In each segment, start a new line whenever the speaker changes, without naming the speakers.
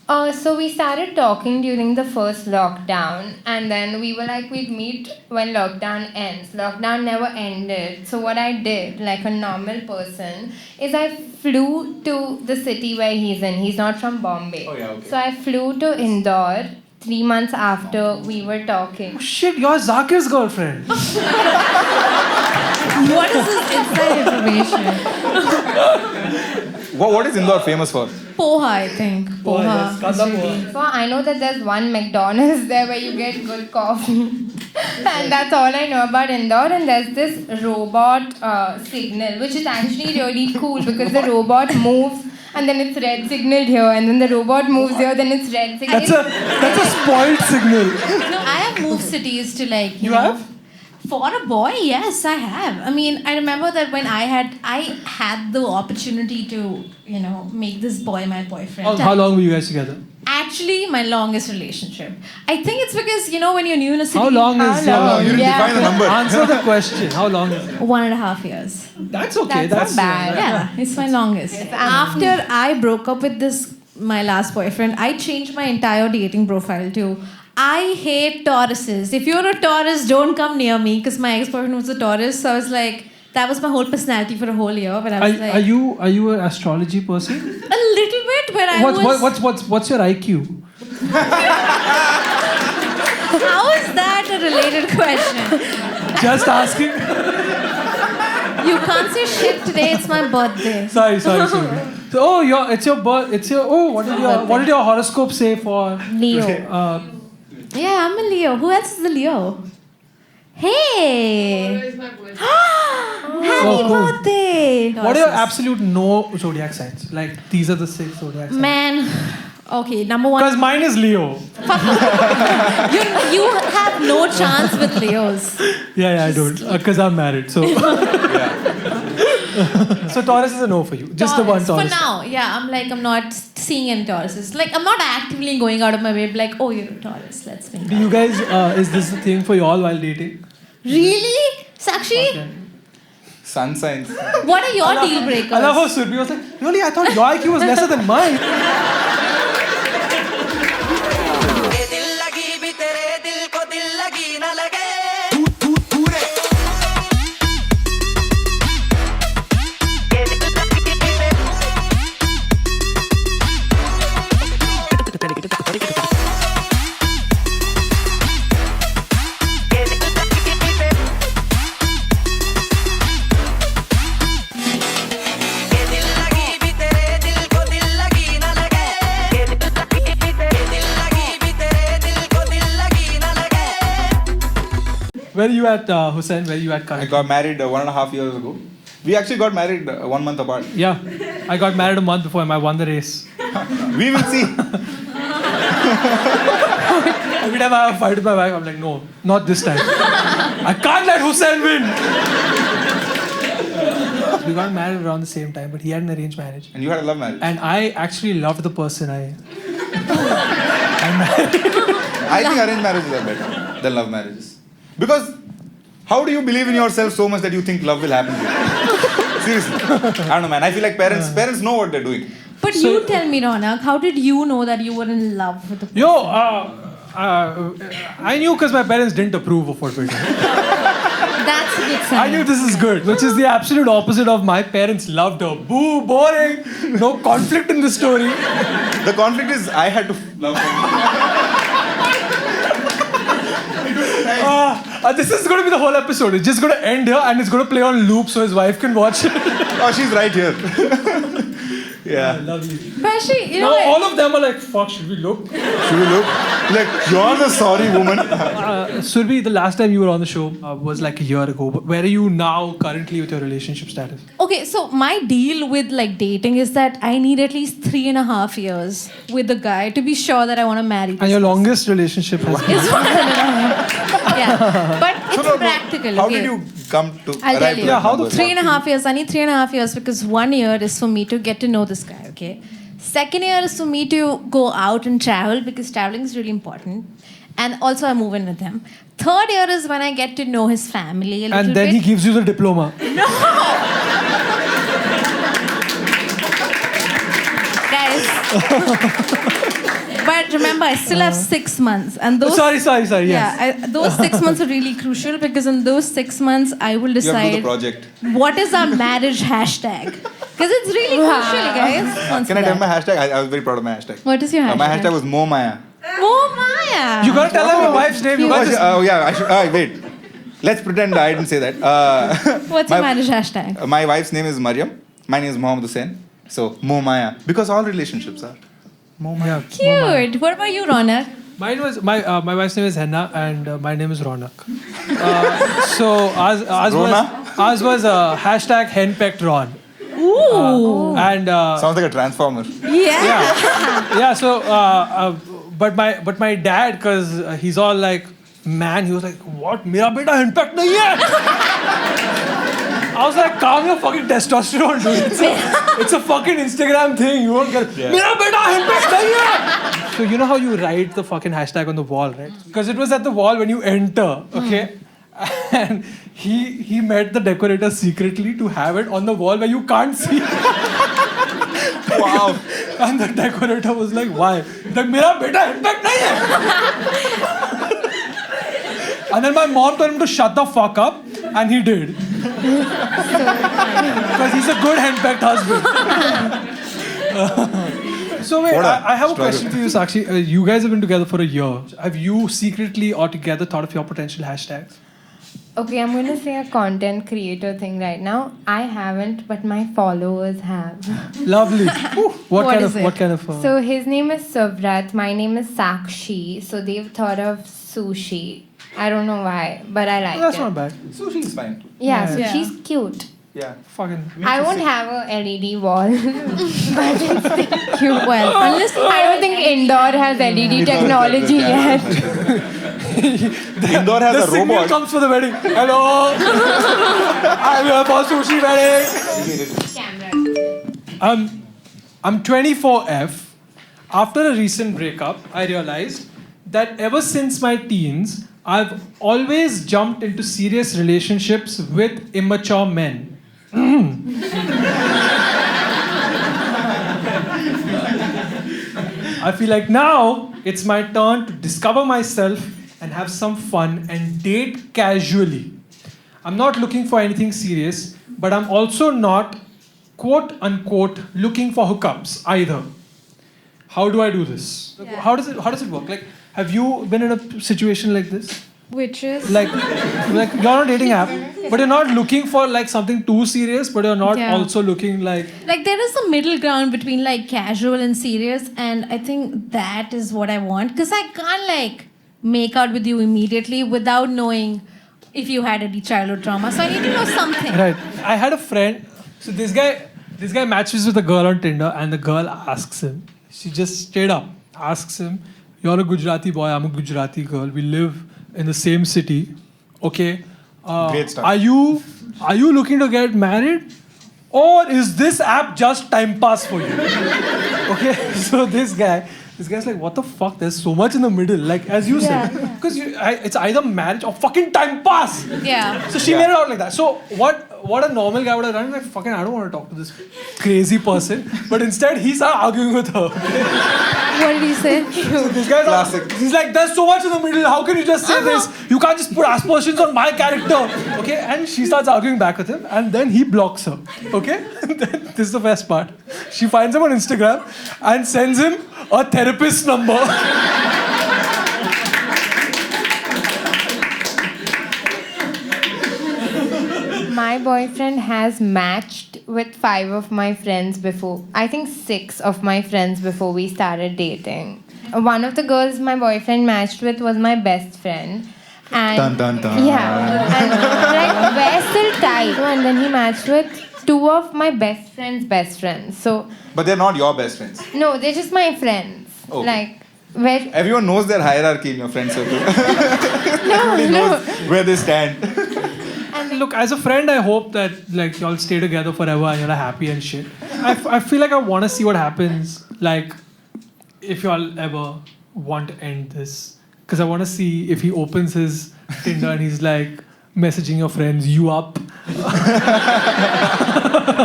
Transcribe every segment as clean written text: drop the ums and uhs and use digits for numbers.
So we started talking during the first lockdown, and then we were like, we'd meet when lockdown ends. Lockdown never ended. So what I did, like a normal person, is I flew to the city where he's in. He's not from Bombay.
Oh, yeah, okay.
So I flew to Indore 3 months after we were talking.
Oh, shit, you're Zakir's girlfriend.
What is this inside information?
What is Indore famous for?
Poha, I think. Poha.
So I know that there's one McDonald's there where you get good coffee. And that's all I know about Indore. And there's this robot signal, which is actually really cool because the robot moves and then it's red signaled here. And then the robot moves here, then it's red signaled.
That's a spoiled signal.
No, I have moved cities to like,
You
know,
have?
For a boy, yes, I have. I mean, I remember that when I had the opportunity to, make this boy my boyfriend.
How long were you guys together?
Actually, my longest relationship. I think it's because, when you're new in a city.
How long is
You didn't define the number.
Answer the question. How long is it?
1.5 years.
That's okay.
That's not bad.
Yeah, it's my longest. After I broke up with my last boyfriend, I changed my entire dating profile to I hate Tauruses. If you're a Taurus, don't come near me because my ex-boyfriend was a Taurus. So I was like, that was my whole personality for a whole year. But I was like,
Are you an astrology person?
a little bit, but I was.
What's your IQ?
How is that a related question?
Just asking.
You can't say shit today. It's my birthday.
Sorry. So, it's your birth. What did your horoscope say for
Leo. Yeah, I'm a Leo. Who else is a Leo? Hey! Happy birthday!
What are your absolute no zodiac signs? Like these are the 6 zodiac signs.
Man, okay, number one.
Because mine is Leo.
You have no chance with Leos.
Yeah, I don't. Because I'm married. So. So Taurus is a no for you. Just the one Taurus.
For now, yeah. I'm not seeing any Tauruses. Like, I'm not actively going out of my way, like, oh, you're a Taurus, let's think.
Do you guys, is this the thing for you all while dating?
Really? Sakshi?
Okay.
Sun signs.
What are your deal breakers?
I love how Surbi was like, really? I thought your IQ was lesser than mine. Where are you at, Hussain? Where are you at
I
currently?
got married 1.5 years ago. We actually got married 1 month apart.
Yeah. I got married a month before and I won the race.
We will see.
Every time I have a fight with my wife, I'm like, no, not this time. I can't let Hussain win. We got married around the same time, but he had an arranged marriage.
And you had a love marriage.
And I actually loved the person I married.
I think arranged marriages are better than love marriages. Because how do you believe in yourself so much that you think love will happen to you? Seriously. I don't know, man. I feel like parents know what they're doing.
But you tell me, Ronak, how did you know that you were in love with the person?
I knew because my parents didn't approve of what we're doing.
That's a good sign.
I knew this is good, which is the absolute opposite of my parents loved her. Boo, boring. No conflict in the story.
The conflict is I had to love her.
This is going to be the whole episode. It's just going to end here and it's going to play on loop so his wife can watch it.
Oh, she's right here. Yeah.
Lovely.
But actually, you
Now
know,
all of them are like, fuck, should we look?
Should we look? Like, you're the sorry woman.
Surbi, the last time you were on the show was like a year ago. But where are you now currently with your relationship status?
okay, so my deal with like dating is that I need at least 3.5 years with a guy to be sure that I want to marry this
And your
person.
longest relationship has been...
Is 1.5. Yeah, but it's
No,
practical.
How
okay?
did you come to
I'll
arrive
tell
to
you.
that
Yeah, how the
number?
3.5 years. I need 3.5 years because 1 year is for me to get to know this guy, okay? Second year is for me to go out and travel because traveling is really important. And also I move in with him. Third year is when I get to know his family a little
And then
bit.
he gives you the diploma.
Guys, But remember, I still have 6 months, and those.
Sorry. Yes.
Yeah, those 6 months are really crucial because in those 6 months, I will
You have to do the
decide
project.
what is our marriage hashtag. Because it's really crucial, guys. Once
Can I tell
that.
my hashtag? I was very proud of my hashtag.
What is your hashtag?
My hashtag was Momaya.
Oh, Maya.
You gotta tell them your wife's name. You gotta
Oh yeah, I should. Wait. Let's pretend I didn't say that.
What's
my,
your marriage hashtag?
My wife's name is Mariam. My name is Mohammed Hussain. So Momaya. Because all relationships are Momaya.
Yeah.
Cute. What about you, Ronak?
Mine was my wife's name is Henna and my name is Ronak. So ours was hashtag henpecked Ron.
Ooh.
And
Sounds like a transformer.
yeah. So but my dad, because he's all like, man, he was like, what? Mera beta henpecked nahi hai. I was like, calm your fucking testosterone, dude. It's a fucking Instagram thing. You won't get. Mera beta henpecked nahi hai. So you know how you write the fucking hashtag on the wall, right? Because it was at the wall when you enter, okay? And he met the decorator secretly to have it on the wall where you can't see.
Wow.
And the decorator was like, why? He's like, mera beta henpecked nahi hai. And then my mom told him to shut the fuck up, and he did. Because he's a good henpecked husband. So wait,
What a
I have a
struggle.
question for you, Sakshi. You guys have been together for a year. Have you secretly or together thought of your potential hashtags?
Okay, I'm going to say a content creator thing right now. I haven't, but my followers have.
Lovely. What kind
is
of?
it?
What kind of?
So his name is Suvrat, my name is Sakshi. So they've thought of sushi. I don't know why, but I like
That's
it.
not bad.
Sushi is fine.
Yeah, so
Yeah.
she's cute.
Yeah.
Fucking.
I won't have a LED wall, but it's still cute.
Well, unless
I don't think indoor has LED technology
Yeah.
yet.
Indoor has
The
a
signal
robot.
comes for the wedding. Hello. I'm here for sushi wedding. I'm 24F. After a recent breakup, I realized that ever since my teens, I've always jumped into serious relationships with immature men. I feel like now it's my turn to discover myself and have some fun and date casually. I'm not looking for anything serious, but I'm also not, quote unquote, looking for hookups either. How do I do this?
Yeah.
How does it work? Like, have you been in a situation like this?
which is
Like you're on a dating app, but you're not looking for like something too serious, but you're not
Yeah.
also looking like.
like there is a middle ground between like casual and serious, and I think that is what I want because I can't like make out with you immediately without knowing if you had any childhood trauma. So I need to know something.
Right. I had a friend. So this guy matches with a girl on Tinder, and the girl asks him. She just straight up asks him, "You're a Gujarati boy. I'm a Gujarati girl. We live in the same city. Okay.
Great stuff.
Are you looking to get married, or is this app just time pass for you?" Okay. So this guy's like, "What the fuck? There's so much in the middle. Like as you said, because it's either marriage or fucking time pass."
Yeah.
So she made it out like that. So what a normal guy would have done, like, fucking, I don't want to talk to this crazy person. But instead, he started arguing with her.
What did he say?
So this guy's
Classic.
He's like, there's so much in the middle. How can you just say this? You can't just put aspersions on my character. Okay? And she starts arguing back with him. And then he blocks her. Okay? And then, this is the best part. She finds him on Instagram and sends him a therapist number.
My boyfriend has matched with 5 of my friends before. I think 6 of my friends before we started dating. One of the girls my boyfriend matched with was my best friend. And
Dun, dun, dun.
Yeah. And like we're still tight. And then he matched with 2 of my best friends. So
But they're not your best friends.
no, they're just my friends.
Oh.
Like where
Everyone knows their hierarchy in your friend circle.
no.
Where they stand.
And look, as a friend, I hope that like y'all stay together forever and you're happy and shit. I feel like I want to see what happens. Like, if y'all ever want to end this, because I want to see if he opens his Tinder and he's like messaging your friends, "You up?"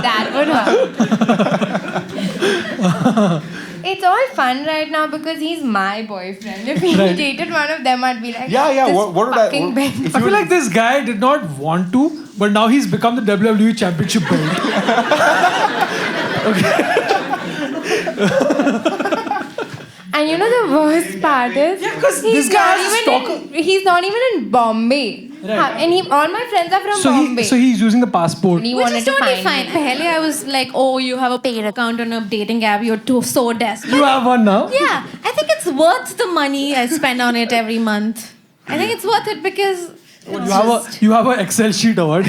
That would hurt. it's all fun right now because he's my boyfriend. If he
Right.
dated one of them, I'd be like,
Yeah.
this
What would I?
fucking Ben.
If
I
you
feel like this guy did not want to, but now he's become the WWE Championship belt.
And you know the worst part is,
Yeah, 'cause this guy has a
he's not even in Bombay.
Right.
And all my friends are from
So
Bombay.
he's using the passport.
And he
Which
wanted
is
to
totally
find
fine.
me.
Pehle, I was like, oh, you have a paid account on a dating app. You're so desperate.
You have one now.
Yeah, I think it's worth the money I spend on it every month. I think it's worth it because
You have a Excel sheet award.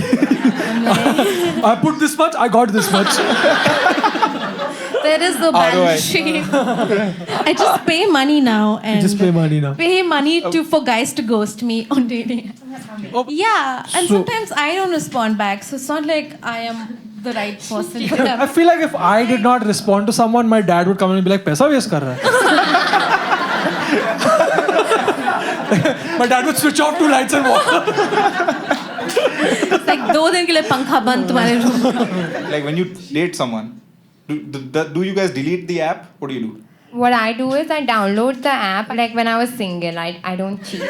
I put this much, I got this much.
there is the
ROI.
balance sheet. I just pay money now and
Just pay money now.
pay money for guys to ghost me on dating.
Oh.
Yeah, and
So-
sometimes I don't respond back, so it's not like I am the right person for
I
them.
feel like if I did not respond to someone, my dad would come in and be like, "Paisa waste kar raha hai." My dad would switch off 2 lights and walk.
It's like 2 दिन के लिए पंखा बंद तुम्हारे room का.
like when you date someone, do you guys delete the app? What do you do?
What I do is I download the app. Like when I was single, I don't cheat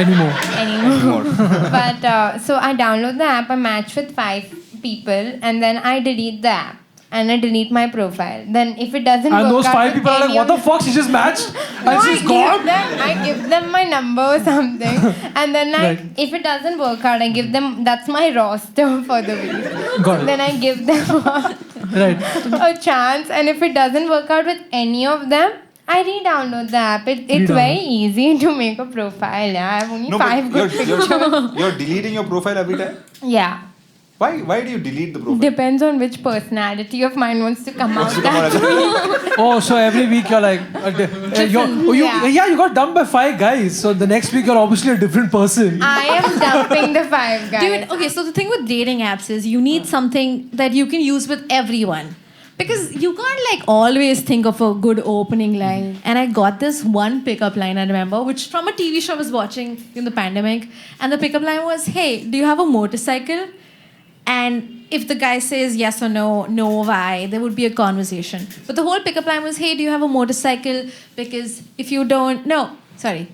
Anymore.
anymore. But so I download the app, I match with 5 people, and then I delete the app. And I delete my profile. Then if it doesn't
And
work
those
out
5
with
people are like,
any
"What the
of
fuck? She just matched
No,
and she's gone."
I give them my number or something. And then like
Right.
if it doesn't work out, I give them, that's my roster for the week.
Got it.
Then I give them
Right.
a chance. And if it doesn't work out with any of them, I re-download the app. It's
Re-download.
very easy to make a profile. Yeah, I have only
No,
5
but
good pictures.
you're deleting your profile every time.
Yeah.
Why do you delete the profile?
Depends on which personality of mine wants to come out.
Come on,
That week.
Oh, so every week you're like,
Yeah.
you got dumped by 5 guys. So the next week you're obviously a different person.
I am dumping the 5 guys.
Dude, okay, so the thing with dating apps is you need something that you can use with everyone. Because you can't like always think of a good opening line. And I got this one pickup line I remember, which from a TV show I was watching in the pandemic. And the pickup line was, "Hey, do you have a motorcycle?" And if the guy says yes or no, why, there would be a conversation. But the whole pickup line was, "Hey, do you have a motorcycle? Because if you don't, no, sorry.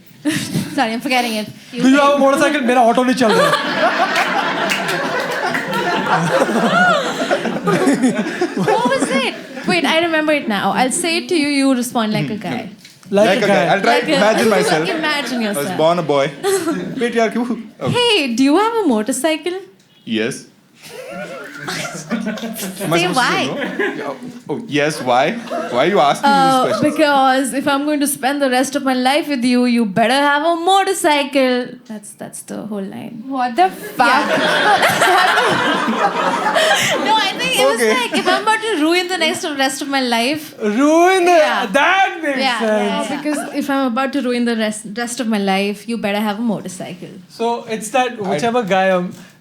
Sorry, I'm forgetting it.
Do you have a motorcycle? मेरा auto नहीं चल रहा है.
What was it? Wait, I remember it now. I'll say it to you, you respond like a guy.
Like a guy.
I'll try to imagine myself.
Imagine
I was
yourself.
born a boy. Wait, yaar, kyun? Oh,
Hey, do you have a motorcycle?
yes.
Say why?
Oh, yes. Why? Why are you asking me this question?
Because if I'm going to spend the rest of my life with you, you better have a motorcycle. That's the whole line.
What the fuck?
No, I think it was
Okay.
like if I'm about to ruin the rest of my life.
Ruin it.
Yeah.
That makes
Yeah,
sense.
because if I'm about to ruin the rest of my life, you better have a motorcycle.
So it's that whichever guy.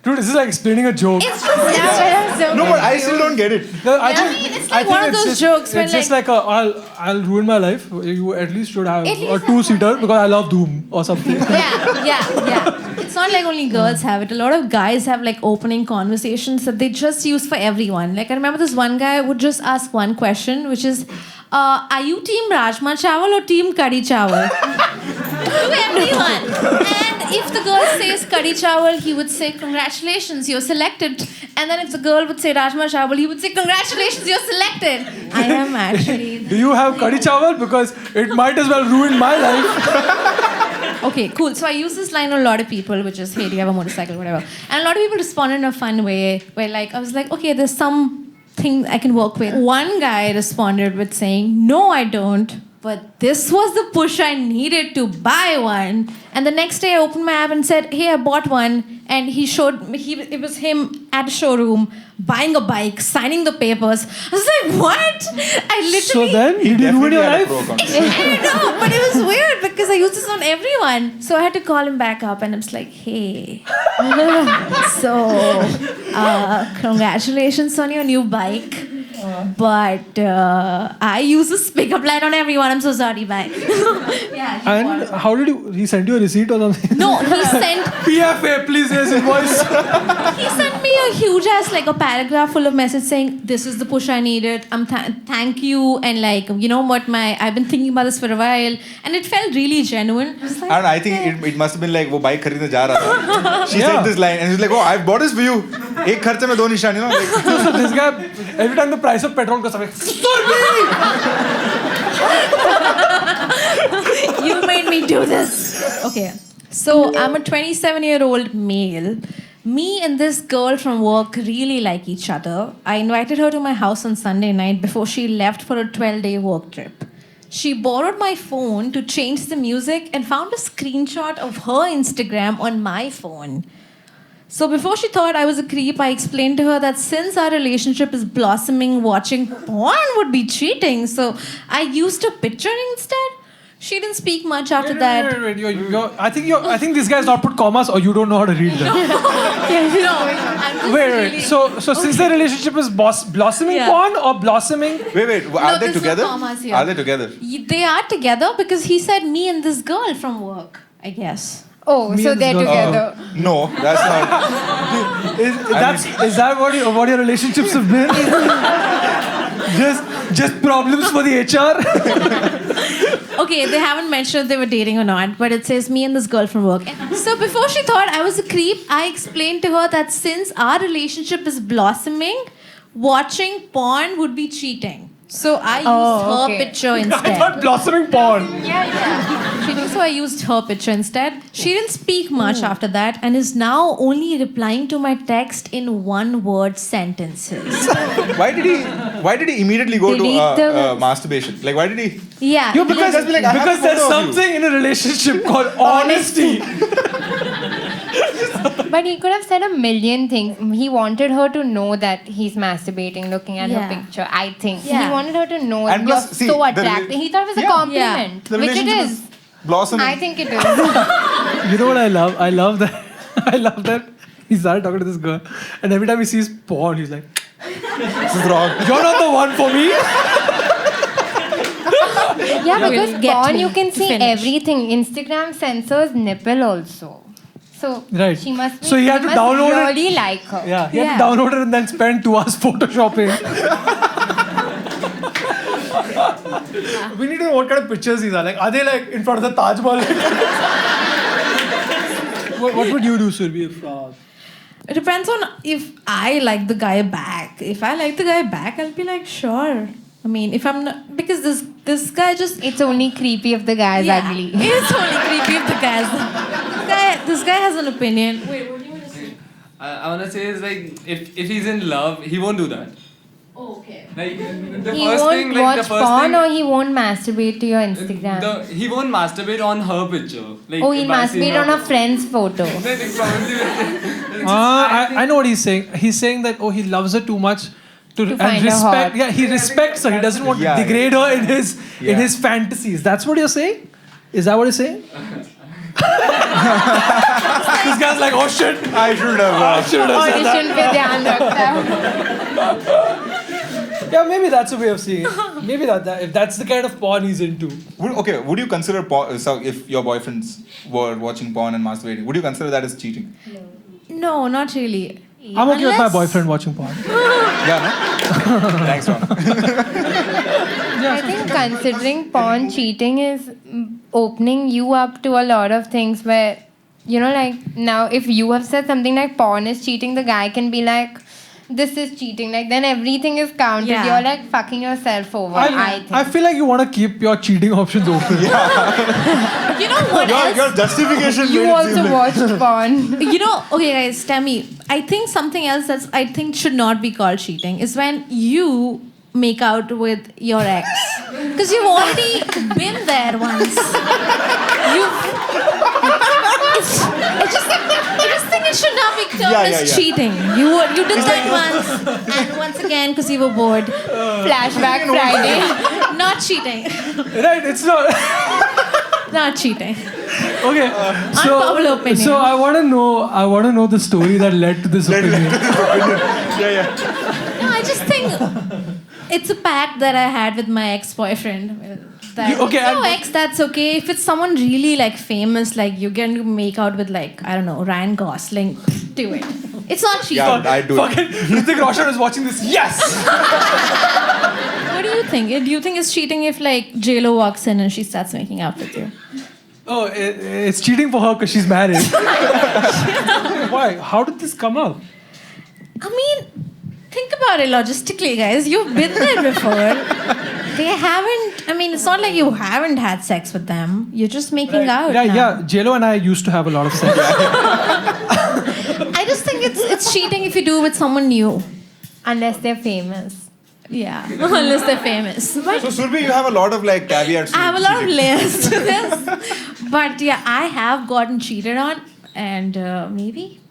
Dude, this is like explaining a joke.
It's just
No, but I still don't get it.
No,
I mean, it's like one of those
just,
jokes when
It's just like I'll ruin my life. You at least should have
At
a
least
2-seater because I love Doom or something.
yeah. It's not like only girls have it. A lot of guys have like opening conversations that they just use for everyone. Like I remember this one guy would just ask one question, which is, are you team Rajma Chawal or team Kadi Chawal? To everyone. And if the girl says Kadi Chawal, he would say, congratulations, you're selected. And then if the girl would say Rajma Chawal, he would say, congratulations, you're selected. I am actually...
Do you have Kadi Chawal? Because it might as well ruin my life.
Okay, cool. So I use this line on a lot of people, which is, "Hey, do you have a motorcycle?" Whatever. And a lot of people respond in a fun way, where like I was like, okay, there's something I can work with. One guy responded with saying, "No, I don't. But this was the push I needed to buy one." And the next day I opened my app and said, "Hey, I bought one." And he showed me, it was him at a showroom buying a bike, signing the papers. I was like, what? I literally...
So then, did you ruin your
Definitely had a
life?
pro account.
I know, but it was weird because I use this on everyone. So I had to call him back up and I was like, "Hey, so congratulations on your new bike. But I use this pickup line on everyone. I'm so sorry, bye." Yeah.
And how did he send you a receipt or something?
No, he sent
PFA, please raise invoice.
me a a huge ass like a paragraph full of message saying this is the push I needed. Thank you, and like you know what I've been thinking about this for a while, and it felt really genuine. I was like,
I don't know, I think it must have been like वो bike खरीदने जा रहा था. She said this line and she's like, oh, I've bought this for you. एक खर्चे में दो निशान, you know. Like,
So this guy, every time the price of petrol goes up, like,
you made me do this. Okay. So I'm a 27-year-old male. Me and this girl from work really like each other. I invited her to my house on Sunday night before she left for a 12-day work trip. She borrowed my phone to change the music and found a screenshot of her Instagram on my phone. So before she thought I was a creep, I explained to her that since our relationship is blossoming, watching porn would be cheating. So I used a picture instead. She didn't speak much after that.
wait. I think this guy's not put commas or you don't know how to read them.
I'm
Wait. So since the relationship is blossoming
Yeah.
porn or blossoming?
wait, are they
there's no
together?
commas here.
Are they together?
They are together because he said me and this girl from work, I guess.
Oh,
Me
so
and
they're
this girl.
together.
No, that's not.
Is that what your relationships have been? just problems for the HR?
Okay, they haven't mentioned if they were dating or not, but it says me and this girl from work. So before she thought I was a creep, I explained to her that since our relationship is blossoming, watching porn would be cheating. So I used her
okay.
picture
I
instead.
thought blossoming porn.
So I used her picture instead. She didn't speak much after that and is now only replying to my text in one-word sentences.
Why did he immediately go
Delete
to
the-
masturbation? Like, why did he?
Yeah.
Yo, because
just be like, I have
because
a
there's
photo of you.
something in a relationship called honesty.
But he could have said a million things. He wanted her to know that he's masturbating, looking at
Yeah.
her picture. I think
Yeah.
he wanted her to know
And
you're
plus, see,
so
the
attractive. He thought it was a
Yeah.
compliment,
The
which it
relationship
is.
blossoming.
I think it is.
You know what I love? I love that. I love that he started talking to this girl, and every time he sees porn, he's like,
This is wrong.
"You're not the one for me."
Yeah,
Will
because
get
porn
me
you can
to
see
finish.
everything. Instagram censors nipple also. So
Right.
she must be,
So he had to
must
download it.
really like her.
Yeah, he had to download it and then spend 2 hours photoshopping. We need to know what kind of pictures these are. Like, are they like in front of the Taj Mahal? what would you do, Surbi, if...
It depends on if I like the guy back. If I like the guy back, I'll be like, sure. I mean, if I'm not, because this guy just
It's only creepy if the guy is ugly.
It's only creepy if the guy's this guy has an opinion. Wait, what do you want to say?
I want to say is like if he's in love, he won't do that.
Oh, okay.
Like the
He
first
won't
thing, like
watch
the first
porn
thing,
or he won't masturbate to your Instagram.
he won't masturbate on her picture. Like,
Oh, he'll
by seeing
masturbate
her
on a
picture.
friend's photo.
Like, probably.
I know what he's saying. He's saying that, oh, he loves her too much to
find
and
her
respect.
hot.
Yeah, he respects her. He doesn't want to
Yeah,
degrade her in his
Yeah.
in his fantasies. That's what you're saying? Is that what you're saying? This guy's like, oh shit.
I should have.
Should have said that.
Audition पे ध्यान रखता है.
Yeah, maybe that's a way of seeing it. Maybe that if that's the kind of porn he's into.
Would you consider porn, so if your boyfriends were watching porn and masturbating, would you consider that as cheating?
No, not really.
I'm okay with my
Unless-
boyfriend watching porn.
Yeah, no? Thanks, Ron.
I think considering porn cheating is opening you up to a lot of things where, you know, like now if you have said something like porn is cheating, the guy can be like, this is cheating. Like then everything is counted.
Yeah.
You're like fucking yourself over, I think.
I feel like you want to keep your cheating options open.
You know what else?
Your justification
You
made it
also
seem like-
watched porn.
You know, okay guys, tell me. I think something else that's I think should not be called cheating is when you make out with your ex. Because you've already been there once. I just think it should not be termed as cheating. You did that once and once again because you were bored.
Flashback Friday.
Not cheating.
Right? It's not.
Not cheating.
Okay.
Unpopular opinion.
So I want to know the story that led to this opinion.
Yeah.
No, I just think it's a pact that I had with my ex-boyfriend. That
Okay,
if it's your
and-
ex, that's okay. If it's someone really like famous, like you're going to make out with like, I don't know, Ryan Gosling, do it. It's not cheating.
Yeah, I do.
Fucking Hrithik Roshan is watching this. Yes!
What do you think? Do you think it's cheating if like JLo walks in and she starts making out with you?
Oh, it's cheating for her because she's married. Why? How did this come up?
I mean, think about it logistically, guys. You've been there before. They haven't. I mean, it's not like you haven't had sex with them. You're just making out.
Yeah,
now.
yeah. JLo and I used to have a lot of sex.
I just think it's cheating if you do it with someone new.
Unless they're famous.
Yeah, unless they're famous. But
So Surbhi, you have a lot of like caveats. to
I have a lot of
cheating.
layers to this. But yeah, I have gotten cheated on, and maybe.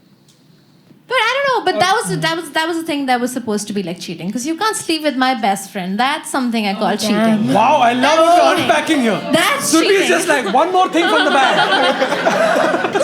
But I don't know. But that was the thing that was supposed to be like cheating, because you can't sleep with my best friend. That's something I call cheating.
Wow, I love how you're unpacking here.
That's
Surbhi is
cheating.
just like one more thing from the bag.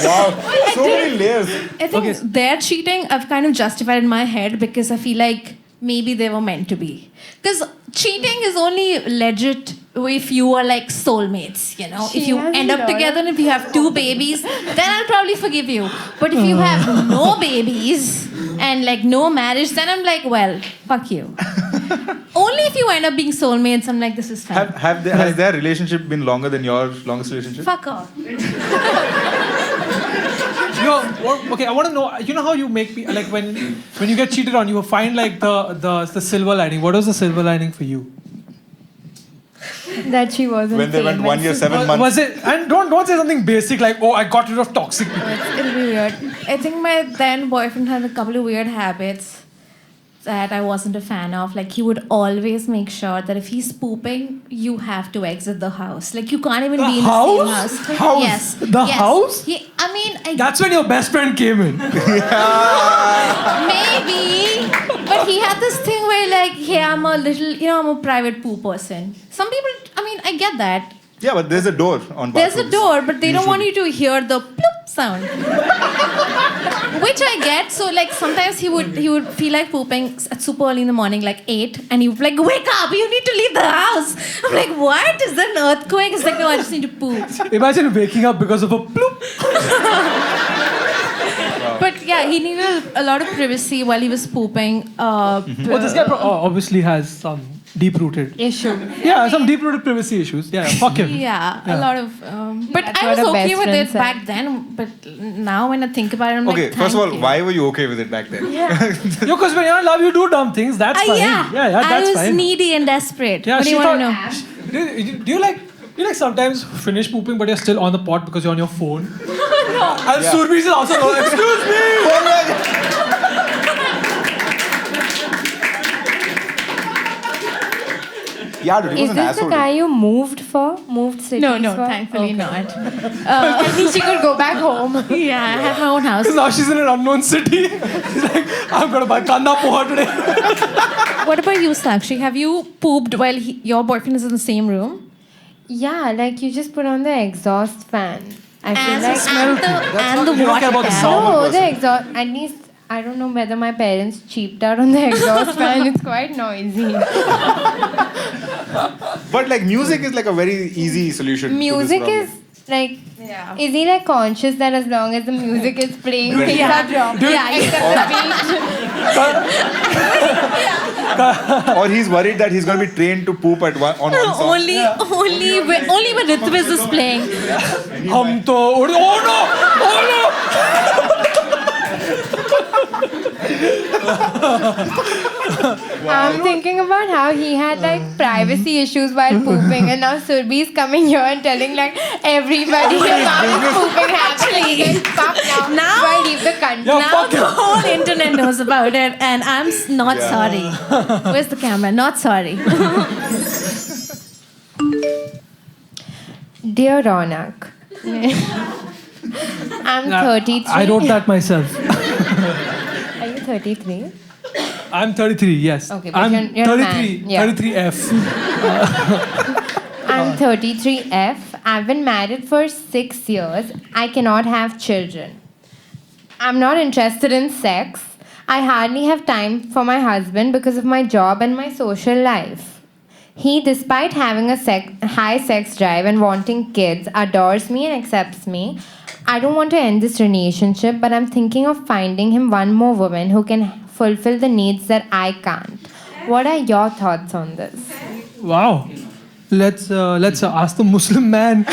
Wow, so many layers.
I think their cheating, I've kind of justified in my head because I feel like maybe they were meant to be. Because cheating is only legit if you are like soulmates, you know. If you
has
end
a
up
lot
together and if you have 2 babies, then I'll probably forgive you. But if you have no babies and like no marriage, then I'm like, well, fuck you. Only if you end up being soulmates, I'm like, this is fine.
Has their relationship been longer than your longest relationship?
Fuck off.
Okay, I want to know. You know how you make me like when you get cheated on, you find like the silver lining. What was the silver lining for you?
That she wasn't
When they went
famous.
1 year, 7 months.
Was it? And don't say something basic like, oh, I got rid of toxic people.
It'll be weird. I think my then boyfriend had a couple of weird habits that I wasn't a fan of. Like, he would always make sure that if he's pooping, you have to exit the house. Like, you can't even be in the
house?
same house.
House?
Yes.
The
yes.
house?
I mean,
That's when your best friend came in.
maybe. But he had this thing where, like, hey, I'm a private poo person. Some people, I mean, I get that.
Yeah, but there's a door on
There's a
bathrooms.
door, but they don't want
Usually.
you to hear the plop sound. Which I get. So like sometimes he would feel like pooping at super early in the morning, like 8, and he would be like, wake up, you need to leave the house. I'm like, what? Is that an earthquake? It's like, no, I just need to poop.
Imagine waking up because of a bloop.
But yeah, he needed a lot of privacy while he was pooping.
Well, this guy obviously has some deep-rooted.
Issue.
Yeah, some deep-rooted privacy issues. Yeah, fuck him.
Yeah, a lot of. But
That's
I
what
was
a
okay
best
with
friend
it
said.
back then. But now when I think about it, I'm
Okay,
like,
first of all,
thank you.
why were you okay with it back then?
Because when you're in love, you do dumb things. That's fine.
Yeah,
that's
I was
fine.
needy and desperate.
Yeah,
what do
she
you want to
thought-
know?
Do you like sometimes finish pooping but you're still on the pot because you're on your phone? No. And Surbhi is also like, excuse me!
Yeah, dude, he was
Is
an
this the
asshole.
guy you moved cities
No,
for?
thankfully
Okay.
not.
At least she could go back home.
Yeah, I have my own house.
Now she's in an unknown city. She's like, I'm gonna buy kanda poha today.
What about you, Sakshi? Have you pooped while your boyfriend is in the same room?
Yeah, like you just put on the exhaust fan. I feel
And,
like
and the
You don't
water
care about the
can.
sound.
no, the exhaust. At least I don't know whether my parents cheaped out on the exhaust fan. It's quite noisy.
But like music is like a very easy solution. to this
Music
problem.
is like.
Yeah.
Is he like conscious that as long as the music is playing, things
Yeah.
are dropping?
Yeah,
Except the beat.
Or he's worried that he's going to be trained to poop on one song.
Only when Ritviz is playing.
Hum to oh no!
I'm thinking about how he had like privacy issues while pooping, and now Surbhi's coming here and telling like everybody about his pooping happening. Fuck now.
Now-
Do I leave the country?
Yeah,
Now
fuck
the
him.
whole internet knows about it, and I'm not sorry. Where's the camera? Not sorry.
Dear Ronak, I'm 33.
I wrote that myself.
Are you 33?
I'm 33, yes.
Okay, but
I'm
you're a man.
33,
Yeah.
33F.
I'm 33F. I've been married for 6 years. I cannot have children. I'm not interested in sex. I hardly have time for my husband because of my job and my social life. He, despite having a high sex drive and wanting kids, adores me and accepts me. I don't want to end this relationship, but I'm thinking of finding him one more woman who can fulfill the needs that I can't. What are your thoughts on this?
Wow. Let's ask the Muslim man.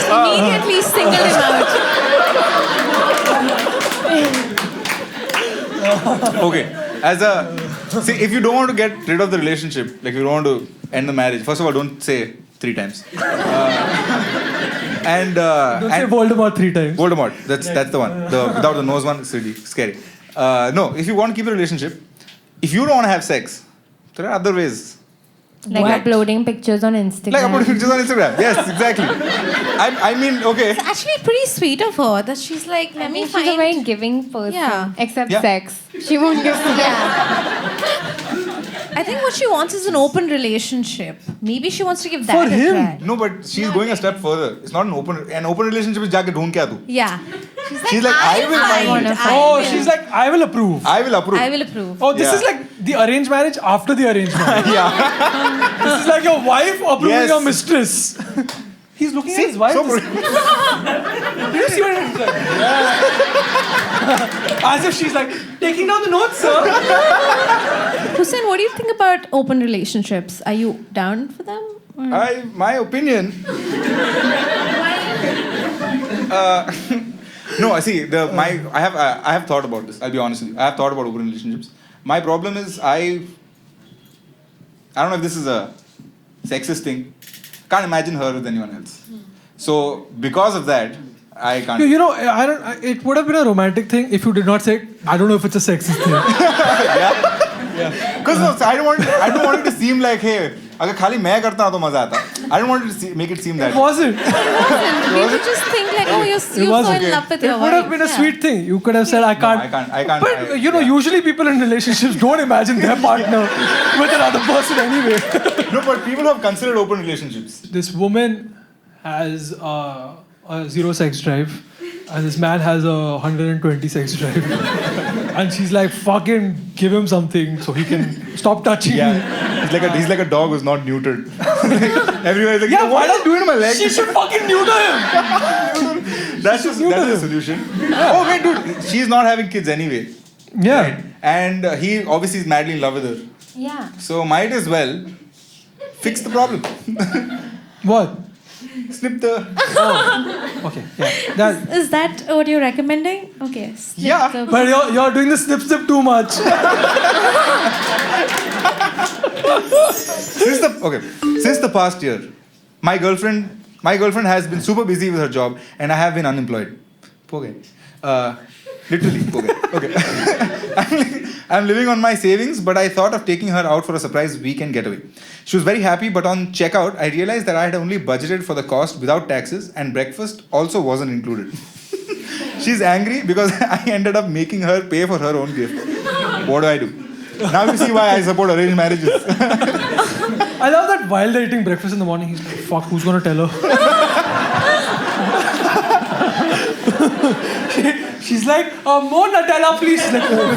Immediately single him out.
Okay, see, if you don't want to get rid of the relationship, like you don't want to end the marriage, first of all, don't say 3 times.
Don't say Voldemort 3 times.
Voldemort, that's the one. The without the nose one, it's really scary. No, if you want to keep the relationship, if you don't want to have sex, there are other ways.
Like uploading pictures on Instagram.
Like uploading pictures on Instagram. Yes, exactly. I mean, okay.
It's actually pretty sweet of her that she's like, let me
She's
find.
a very giving person.
Yeah.
Except
Yeah.
sex. She won't give sex.
I think what she wants is an open relationship. Maybe she wants to give that
For
a
him.
try.
No, but she's going a step further. It's not an open relationship is jaake dhoond kya tu.
Yeah.
She's like, I will find it.
Oh, she's like, I will approve.
I will approve.
I will approve.
Oh, this
Yeah.
is like the arranged marriage after the arranged marriage.
Yeah.
This is like your wife approving
Yes.
your mistress. He's looking at his wife.
So
Did you see what it is? As if she's like, taking down the notes, sir.
Hussein, what do you think about open relationships? Are you down for them?
My opinion. No, I see. I have thought about this. I'll be honest with you. I have thought about open relationships. My problem is I don't know if this is a sexist thing. Can't imagine her with anyone else. So because of that, I can't.
You know, it would have been a romantic thing if you did not say, I don't know if it's a sexist thing.
Because no, I don't want it to seem like, hey, अगर खाली मैं करता ना तो मजा आता. I don't want it to make it seem that.
It wasn't.
We would just think like, oh, you're so
wasn't.
in love with
It
your
would have
wife.
been a
Yeah.
sweet thing. You could have said, I can't.
I can't.
But usually people in relationships don't imagine their partner with another person anyway.
No, but people have considered open relationships.
This woman has a 0 sex drive, and this man has a 120 sex drive. And she's like, fucking give him something so he can stop touching me.
Yeah, he's like a dog who's not neutered. Everywhere is like,
Yeah,
what are you doing to my leg?
She should fucking neuter him.
That's the solution. Oh wait, dude, she's not having kids anyway.
Yeah.
Right? And he obviously is madly in love with her.
Yeah.
So might as well fix the problem.
What?
Snip the.
Okay. Yeah.
Is that what you're recommending? Okay. Snip
Yeah.
the-
But you're doing the snip too much.
Since the past year, my girlfriend has been super busy with her job, and I have been unemployed. Okay. Literally. Okay. I'm living on my savings, but I thought of taking her out for a surprise weekend getaway. She was very happy, but on checkout, I realized that I had only budgeted for the cost without taxes, and breakfast also wasn't included. She's angry because I ended up making her pay for her own gift. What do I do? Now you see why I support arranged marriages.
I love that while they're eating breakfast in the morning, he's like, fuck, who's gonna tell her? She's like, more Nutella, please. She's like, oh,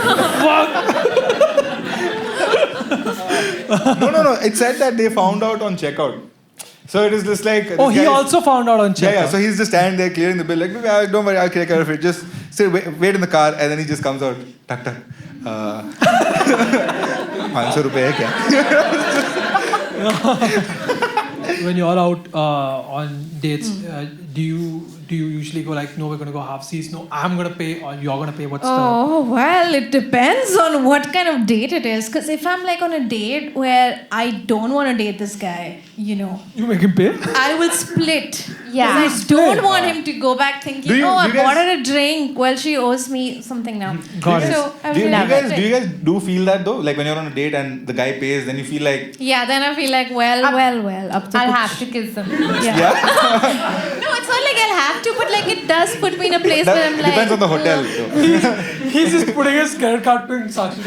fuck.
No. It said that they found out on checkout. So it is just like.
Oh,
this
he
guy is-
also found out on checkout.
Yeah. So he's just standing there clearing the bill. Like, don't worry, I'll take care of it. Just sit, wait in the car, and then he just comes out. Tak tak. 500 रुपए है क्या?
When you're out on dates, do you usually go like, no, we're gonna go half seas, no, I'm gonna pay, or you're gonna pay? What's
Oh, well, it depends on what kind of date it is. Because if I'm like on a date where I don't want to date this guy, you know,
You make him pay?
I will split.
Yeah.
'Cause I don't want him to go back thinking,
Do you
I
guys-
bought her a drink. Well, she owes me something now.
Got it.
So I
Do you
will
guys do feel that though? Like when you're on a date and the guy pays, then you feel like.
Yeah, then I feel like, well, up to
I'll have to kiss him.
Yeah. No, it's not like I'll have to, but like it does put me in a place where I'm
That
like.
depends on the hotel. Though.
He's just putting his credit card to Sakshi.